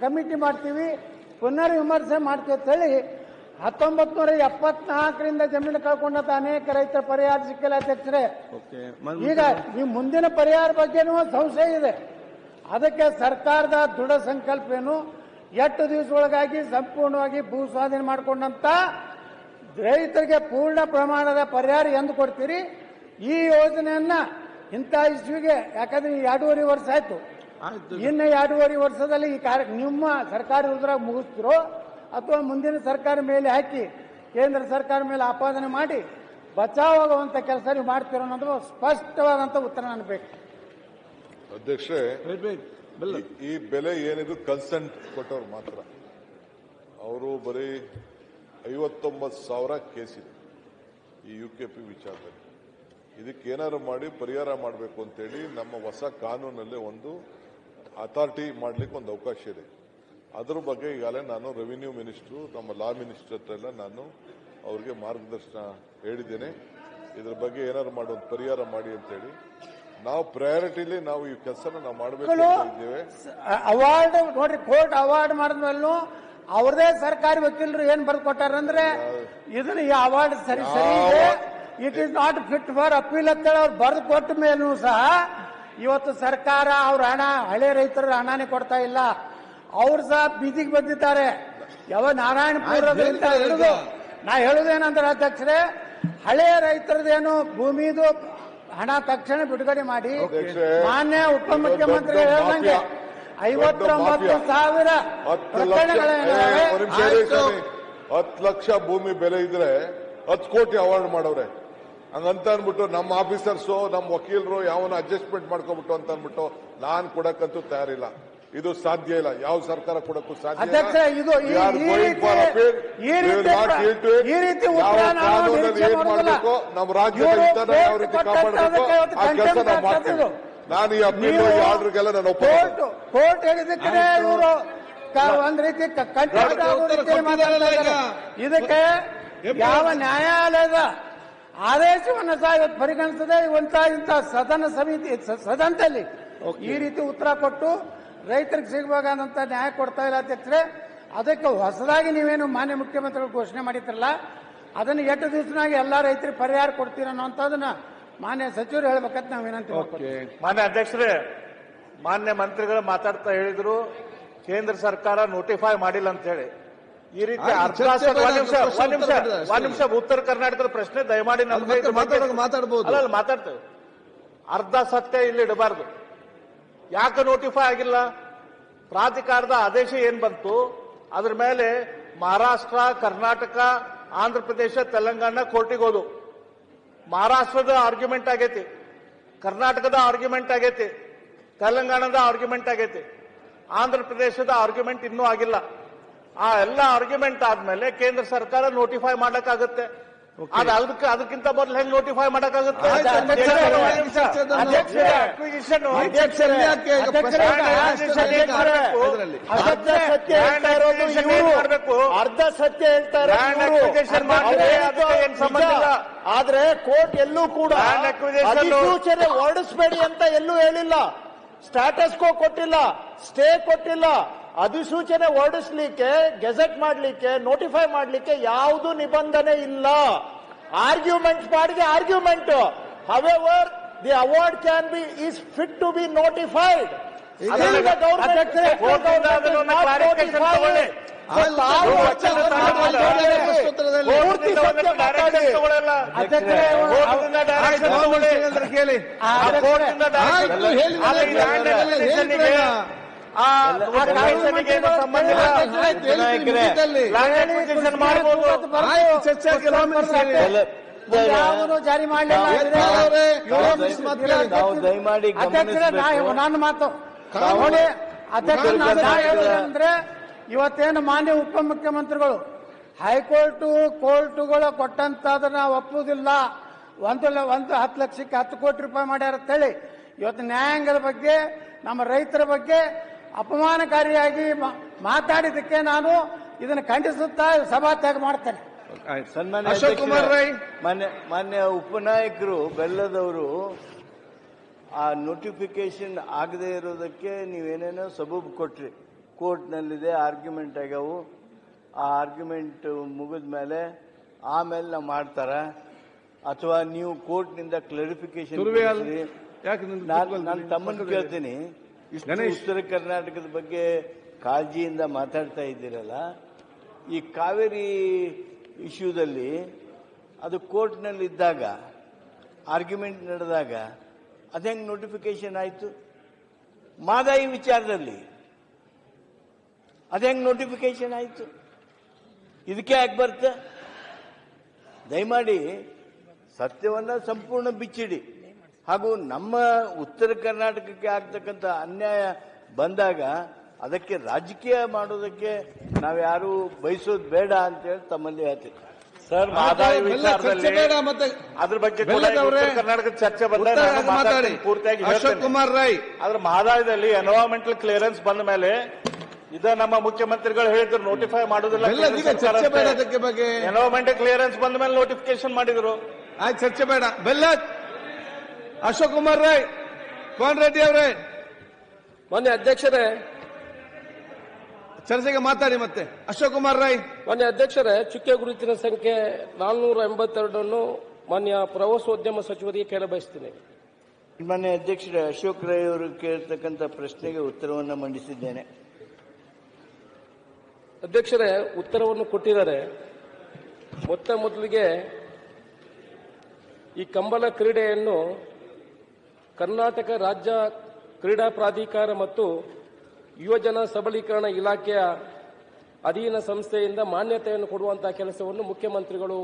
Committee ಮಾಡ್ತೀವಿ, ಪುನರ್ ವಿಮರ್ಶೆ ಮಾಡ್ತೀವಿ ಅಂತ ಹೇಳಿ 1974ರಿಂದ ಜಮೀನು ಕಳ್ಕೊಂಡಂತ ಅನೇಕ ರೈತರ ಪರಿಹಾರ ಸಿಕ್ಕಿಲ್ಲ ಅಧ್ಯಕ್ಷರೇ. ಈಗ ಈ ಮುಂದಿನ ಪರಿಹಾರ ಬಗ್ಗೆನೂ ಸಂಶಯ ಇದೆ. ಅದಕ್ಕೆ ಸರ್ಕಾರದ ದೃಢ ಸಂಕಲ್ಪ ಏನು, 8 ದಿವಸ ಒಳಗಾಗಿ ಸಂಪೂರ್ಣವಾಗಿ ಭೂ ಸ್ವಾಧೀನ ಮಾಡಿಕೊಂಡಂತ ರೈತರಿಗೆ ಪೂರ್ಣ ಪ್ರಮಾಣದ ಪರಿಹಾರ ಎಂದು ಕೊಡ್ತೀರಿ? ಈ ಯೋಜನೆಯನ್ನ ಇಂಥ ಇಸ್ವಿಗೆ, ಯಾಕಂದ್ರೆ 2.5 ವರ್ಷ ಆಯ್ತು, ಇನ್ನು 2.5 ವರ್ಷದಲ್ಲಿ ಈ ನಿಮ್ಮ ಸರ್ಕಾರಿ ಉದ್ರಾಗ ಮುಗಿಸ್ತಿರೋ ಅಥವಾ ಮುಂದಿನ ಸರ್ಕಾರ ಮೇಲೆ ಹಾಕಿ ಕೇಂದ್ರ ಸರ್ಕಾರ ಮೇಲೆ ಆಪಾದನೆ ಮಾಡಿ ಬಚಾವಾಗುವಂತ ಕೆಲಸ ನೀವು ಮಾಡ್ತಿರೋ ಅನ್ನೋದು ಸ್ಪಷ್ಟವಾದಂತ ಉತ್ತರ ನನಗೆ ಬೇಕು. ಅಧ್ಯಕ್ಷರೇ, ಈ ಬೆಲೆ ಏನಿದು ಕನ್ಸೆಂಟ್ ಕೊಟ್ಟವ್ರು ಮಾತ್ರ. ಅವರು ಬರೀ 59,000 ಕೇಸಿದೆ ಈ UKP ವಿಚಾರದಲ್ಲಿ. ಇದಕ್ಕೇನಾದ್ರು ಮಾಡಿ ಪರಿಹಾರ ಮಾಡಬೇಕು ಅಂತೇಳಿ ನಮ್ಮ ಹೊಸ ಕಾನೂನಲ್ಲಿ ಒಂದು ಅಥಾರಿಟಿ ಮಾಡಲಿಕ್ಕೆ ಒಂದು ಅವಕಾಶ ಇದೆ. ಅದ್ರ ಬಗ್ಗೆ ಈಗಾಗಲೇ ನಾನು ರೆವಿನ್ಯೂ ಮಿನಿಸ್ಟ್ರು, ನಮ್ಮ ಲಾ ಮಿನಿಸ್ಟರ್ ಹತ್ರ ಎಲ್ಲ ನಾನು ಅವ್ರಿಗೆ ಮಾರ್ಗದರ್ಶನ ಹೇಳಿದ್ದೇನೆ. ಇದ್ರ ಬಗ್ಗೆ ಏನಾದ್ರು ಮಾಡಿ ಒಂದು ಪರಿಹಾರ ಮಾಡಿ ಅಂತೇಳಿ ನಾವು ಪ್ರಯಾರಿಟಿಲಿ ನಾವು ಈ ಕೆಲಸನ ನಾವು ಮಾಡಬೇಕು ಇದ್ದೇವೆ. ಅವಾರ್ಡ್ ನೋಡ್ರಿ, ಕೋರ್ಟ್ ಅವಾರ್ಡ್ ಮಾಡಿದ್ಮೇಲೂ ಅವ್ರದೇ ಸರ್ಕಾರಿ ವಕೀಲರು ಏನ್ ಬರ್ದು ಕೊಟ್ಟಾರಂದ್ರೆ ಇದನ್ನ ಈ ಅವಾರ್ಡ್ ಸರಿ ಇದೆ, it is not fit for appeal ಅಂತೇಳಿ ಅವ್ರು ಬರೆದು ಕೊಟ್ಟ ಮೇಲೂ ಸಹ ಇವತ್ತು ಸರ್ಕಾರ ಅವ್ರ ಹಣ, ಹಳೆ ರೈತರ ಹಣನೇ ಕೊಡ್ತಾ ಇಲ್ಲ. ಅವ್ರು ಸಹ ಬೀದಿಗೆ ಬಂದಿದ್ದಾರೆ. ನಾರಾಯಣಪುರದಿಂದ ಹಿಡಿದು ನಾ ಹೇಳುದೇನಂದ್ರೆ ಅಧ್ಯಕ್ಷರೇ, ಹಳೆ ರೈತರದೇನು ಭೂಮಿದು ಹಣ ತಕ್ಷಣ ಬಿಡುಗಡೆ ಮಾಡಿ ಮಾನ್ಯ ಉಪಮುಖ್ಯಮಂತ್ರಿ ಹೇಳ್ದಂಗೆ 59,000 ಪ್ರಕರಣಗಳೇನಿವೆ. 10 ಲಕ್ಷ ಭೂಮಿ ಬೆಲೆ ಇದ್ರೆ 10 ಕೋಟಿ ಅವಾರ್ಡ್ ಮಾಡವ್ರೆ. ಹಂಗಂತ ಅನ್ಬಿಟ್ಟು ನಮ್ಮ ಆಫೀಸರ್ಸು, ನಮ್ಮ ವಕೀಲರು ಯಾವನ ಅಡ್ಜಸ್ಟ್ಮೆಂಟ್ ಮಾಡ್ಕೊಬಿಟ್ಟು ಅಂತ ಅನ್ಬಿಟ್ಟು ನಾನು ಕೊಡಕ್ಕಂತೂ ತಯಾರಿಲ್ಲ. ಇದು ಸಾಧ್ಯ ಇಲ್ಲ, ಯಾವ ಸರ್ಕಾರ ಕೊಡಕ್ಕೂ ಸಾಧ್ಯ ಇಲ್ಲ. ನಮ್ಮ ರಾಜ್ಯದ ಹಿತನ ಯಾವ ರೀತಿ ಕಾಪಾಡಬೇಕು ಆ ಕೆಲಸ ನಾವು ಮಾಡ್ತೀವಿ. ನಾನು ಈ ಅಪೀಲ್ ಆರ್ಡರ್ಗೆಲ್ಲ ನಾನು ಕೋರ್ಟ್ ಹೇಳಿದಕ್ಕೆ ಇವರು ಒಂದ್ ರೀತಿ ಇದಕ್ಕೆ ಯಾವ ನ್ಯಾಯಾಲಯದ ಆದೇಶವನ್ನು ಸಹ ಇವತ್ತು ಪರಿಗಣಿಸದೆ ಇಂಥ ಸದನ ಸಮಿತಿ ಸದನದಲ್ಲಿ ಈ ರೀತಿ ಉತ್ತರ ಕೊಟ್ಟು ರೈತರಿಗೆ ಸಿಗಬೇಕಾದಂತ ನ್ಯಾಯ ಕೊಡ್ತಾ ಇಲ್ಲ ಅಧ್ಯಕ್ಷರೇ. ಅದಕ್ಕೆ ಹೊಸದಾಗಿ ನೀವೇನು ಮಾನ್ಯ ಮುಖ್ಯಮಂತ್ರಿಗಳು ಘೋಷಣೆ ಮಾಡಿದ್ರಲ್ಲ, ಅದನ್ನು 8 ದಿವಸನಾಗಿ ಎಲ್ಲಾ ರೈತರಿಗೆ ಪರಿಹಾರ ಕೊಡ್ತೀರ ಅನ್ನೋಂಥದನ್ನ ಮಾನ್ಯ ಸಚಿವರು ಹೇಳ್ಬೇಕಂತ ನಾವು ವಿನಂತಿ ಮಾಡ್ತೀವಿ. ಮಾನ್ಯ ಅಧ್ಯಕ್ಷರೇ, ಮಾನ್ಯ ಮಂತ್ರಿಗಳು ಮಾತಾಡ್ತಾ ಹೇಳಿದ್ರು ಕೇಂದ್ರ ಸರ್ಕಾರ ನೋಟಿಫೈ ಮಾಡಿಲ್ಲ ಅಂತ ಹೇಳಿ. ಈ ರೀತಿ ಒಂದ್ ನಿಮಿಷ ಉತ್ತರ ಕರ್ನಾಟಕದ ಪ್ರಶ್ನೆ ದಯಮಾಡಿ ಮಾತಾಡಬಹುದು. ಅಲ್ಲ, ಮಾತಾಡ್ತೇವೆ. ಅರ್ಧ ಸತ್ಯ ಇಲ್ಲಿ ಇಡಬಾರ್ದು. ಯಾಕೆ ನೋಟಿಫೈ ಆಗಿಲ್ಲ? ಪ್ರಾಧಿಕಾರದ ಆದೇಶ ಏನ್ ಬಂತು ಅದ್ರ ಮೇಲೆ ಮಹಾರಾಷ್ಟ್ರ, ಕರ್ನಾಟಕ, ಆಂಧ್ರ ಪ್ರದೇಶ, ತೆಲಂಗಾಣ ಕೋರ್ಟಿಗೆ ಹೋದು. ಮಹಾರಾಷ್ಟ್ರದ ಆರ್ಗ್ಯುಮೆಂಟ್ ಆಗೈತಿ, ಕರ್ನಾಟಕದ ಆರ್ಗ್ಯುಮೆಂಟ್ ಆಗೈತಿ, ತೆಲಂಗಾಣದ ಆರ್ಗ್ಯುಮೆಂಟ್ ಆಗೈತಿ, ಆಂಧ್ರ ಪ್ರದೇಶದ ಆರ್ಗ್ಯುಮೆಂಟ್ ಇನ್ನೂ ಆಗಿಲ್ಲ. ಆ ಎಲ್ಲ ಆರ್ಗ್ಯುಮೆಂಟ್ ಆದ್ಮೇಲೆ ಕೇಂದ್ರ ಸರ್ಕಾರ ನೋಟಿಫೈ ಮಾಡಕ್ಕಾಗುತ್ತೆ. ಅದಕ್ಕಿಂತ ಮೊದಲು ಹೆಂಗ್ ನೋಟಿಫೈ ಮಾಡಕ್ಕಾಗುತ್ತೆ? ಅರ್ಧ ಸತ್ಯ ಹೇಳ್ತಾರೆ. ಆದ್ರೆ ಕೋರ್ಟ್ ಎಲ್ಲೂ ಕೂಡ ಅಧಿಸೂಚನೆ ಹೊರಡಿಸಬೇಡಿ ಅಂತ ಎಲ್ಲೂ ಹೇಳಿಲ್ಲ. ಸ್ಟಾಟಸ್ ಕೋ ಕೊಟ್ಟಿಲ್ಲ, ಸ್ಟೇ ಕೊಟ್ಟಿಲ್ಲ. ಅಧಿಸೂಚನೆ ಹೊರಡಿಸಲಿಕ್ಕೆ, ಗೆಜೆಟ್ ಮಾಡಲಿಕ್ಕೆ, ನೋಟಿಫೈ ಮಾಡಲಿಕ್ಕೆ ಯಾವುದು ನಿಬಂಧನೆ ಇಲ್ಲ. ಆರ್ಗ್ಯುಮೆಂಟ್ ಮಾಡಿದೆ argument. However the award can be is fit to be notified. ಜಾರಿ ಮಾಡಲಿಲ್ಲ. ನನ್ನ ಮಾತು ನೋಡಿ ಅಧ್ಯಕ್ಷ, ಅಂದ್ರೆ ಇವತ್ತೇನು ಮಾನ್ಯ ಉಪಮುಖ್ಯಮಂತ್ರಿಗಳು ಹೈಕೋರ್ಟು ಕೋರ್ಟುಗಳು ಕೊಟ್ಟಂತದನ್ನ ಒಪ್ಪುವುದಿಲ್ಲ, 10 ಲಕ್ಷಕ್ಕೆ 10 ಕೋಟಿ ರೂಪಾಯಿ ಮಾಡ್ಯಾರ ಅಂತೇಳಿ ಇವತ್ತು ನ್ಯಾಯಾಂಗದ ಬಗ್ಗೆ, ನಮ್ಮ ರೈತರ ಬಗ್ಗೆ ಅಪಮಾನಕಾರಿಯಾಗಿ ಮಾತಾಡಿದ್ದಕ್ಕೆ ನಾನು ಇದನ್ನು ಖಂಡಿಸುತ್ತಾ ಸಭಾತ್ಯಾಗ ಮಾಡ್ತೇನೆ. ಸನ್ಮಾನ್ಯ ಅಶೋಕ್ ಕುಮಾರ್ ರೈ, ಮಾನ್ಯ ಉಪನಾಯಕರು ಬೆಲ್ಲದವರು ಆ ನೋಟಿಫಿಕೇಶನ್ ಆಗದೆ ಇರೋದಕ್ಕೆ ನೀವೇನೇನೋ ಸಬೂಬು ಕೊಟ್ರಿ. ಕೋರ್ಟ್ನಲ್ಲಿದೆ, ಆರ್ಗ್ಯುಮೆಂಟ್ ಆಗ್ಯಾವು. ಆ ಆರ್ಗ್ಯುಮೆಂಟ್ ಮುಗಿದ ಮೇಲೆ ಆಮೇಲೆ ನಾವು ಮಾಡ್ತಾರ, ಅಥವಾ ನೀವು ಕೋರ್ಟ್ನಿಂದ ಕ್ಲಾರಿಫಿಕೇಶನ್ ನಾನು ತಮ್ಮನ್ನು ಕೇಳ್ತೀನಿ. ಇಷ್ಟು ಉತ್ತರ ಕರ್ನಾಟಕದ ಬಗ್ಗೆ ಕಾಳಜಿಯಿಂದ ಮಾತಾಡ್ತಾ ಇದ್ದೀರಲ್ಲ, ಈ ಕಾವೇರಿ ಇಶ್ಯೂದಲ್ಲಿ ಅದು ಕೋರ್ಟ್ನಲ್ಲಿ ಇದ್ದಾಗ ಆರ್ಗ್ಯುಮೆಂಟ್ ನಡೆದಾಗ ಅದೇಂಗೆ ನೋಟಿಫಿಕೇಶನ್ ಆಯಿತು? ಮಾದಾಯಿ ವಿಚಾರದಲ್ಲಿ ಅದೇಂಗೆ ನೋಟಿಫಿಕೇಶನ್ ಆಯಿತು? ಇದಕ್ಕೆ ಯಾಕೆ ಬರುತ್ತೆ? ದಯಮಾಡಿ ಸತ್ಯವನ್ನ ಸಂಪೂರ್ಣ ಬಿಚ್ಚಿಡಿ. ಹಾಗೂ ನಮ್ಮ ಉತ್ತರ ಕರ್ನಾಟಕಕ್ಕೆ ಆಗ್ತಕ್ಕಂಥ ಅನ್ಯಾಯ ಬಂದಾಗ ಅದಕ್ಕೆ ರಾಜಕೀಯ ಮಾಡೋದಕ್ಕೆ ನಾವ್ಯಾರು ಬಯಸೋದು ಬೇಡ ಅಂತೇಳಿ ತಮ್ಮಲ್ಲಿ ಹೇಳ್ತೀನಿ. ಸರ್, ಮಾದಾಯಿ ವಿಚಾರದಲ್ಲಿ ಅದ್ರ ಬಗ್ಗೆ ಕರ್ನಾಟಕದ ಚರ್ಚೆ ಬಂದಾಗ ಪೂರ್ತಿಯಾಗಿ ಅಶೋಕ್ ಕುಮಾರ್ ರೈ, ಆದ್ರೆ ಮಾದಾಯದಲ್ಲಿ ಎನ್ವೈರನ್ಮೆಂಟಲ್ ಕ್ಲಿಯರೆನ್ಸ್ ಬಂದ ಮೇಲೆ ಇದ ನಮ್ಮ ಮುಖ್ಯಮಂತ್ರಿಗಳು ಹೇಳಿದ್ರು ನೋಟಿಫೈ ಮಾಡೋದಿಲ್ಲ. ಚರ್ಚೆ ಬೇಡ ಅದಕ್ಕೆ ಬಗ್ಗೆ. ಎನ್ವೈರನ್ಮೆಂಟಲ್ ಕ್ಲಿಯರೆನ್ಸ್ ಬಂದ ಮೇಲೆ ನೋಟಿಫಿಕೇಶನ್ ಮಾಡಿದ್ರು. ಆಯ್ತು, ಚರ್ಚೆ ಬೇಡ. ಬೆಲ್ಲದ್ ಅಶೋಕ್ ಕುಮಾರ್ ರೈ, ಕೋನ್ ರೆಡ್ಡಿ ಅವರೇ, ಮಾನ್ಯ ಅಧ್ಯಕ್ಷರೇ, ಚರ್ಚೆಗೆ ಮಾತಾಡಿ. ಮತ್ತೆ ಅಶೋಕ್ ಕುಮಾರ್ ರೈ. ಮಾನ್ಯ ಅಧ್ಯಕ್ಷರೇ, ಚುಕ್ಕೆ ಗುರುತಿನ ಸಂಖ್ಯೆ 482 ಮಾನ್ಯ ಪ್ರವಾಸೋದ್ಯಮ ಸಚಿವರಿಗೆ ಕೇಳ ಬಯಸ್ತೀನಿ. ಮಾನ್ಯ ಅಧ್ಯಕ್ಷರೇ, ಅಶೋಕ್ ರೈ ಅವರು ಕೇಳ್ತಕ್ಕಂಥ ಪ್ರಶ್ನೆಗೆ ಉತ್ತರವನ್ನು ಮಂಡಿಸಿದ್ದೇನೆ. ಅಧ್ಯಕ್ಷರೇ, ಉತ್ತರವನ್ನು ಕೊಟ್ಟಿದ್ದಾರೆ. ಮೊದಲಿಗೆ ಈ ಕಂಬಳ ಕ್ರೀಡೆಯನ್ನು ಕರ್ನಾಟಕ ರಾಜ್ಯ ಕ್ರೀಡಾ ಪ್ರಾಧಿಕಾರ ಮತ್ತು ಯುವಜನ ಸಬಲೀಕರಣ ಇಲಾಖೆಯ ಅಧೀನ ಸಂಸ್ಥೆಯಿಂದ ಮಾನ್ಯತೆಯನ್ನು ಕೊಡುವಂತಹ ಕೆಲಸವನ್ನು ಮುಖ್ಯಮಂತ್ರಿಗಳು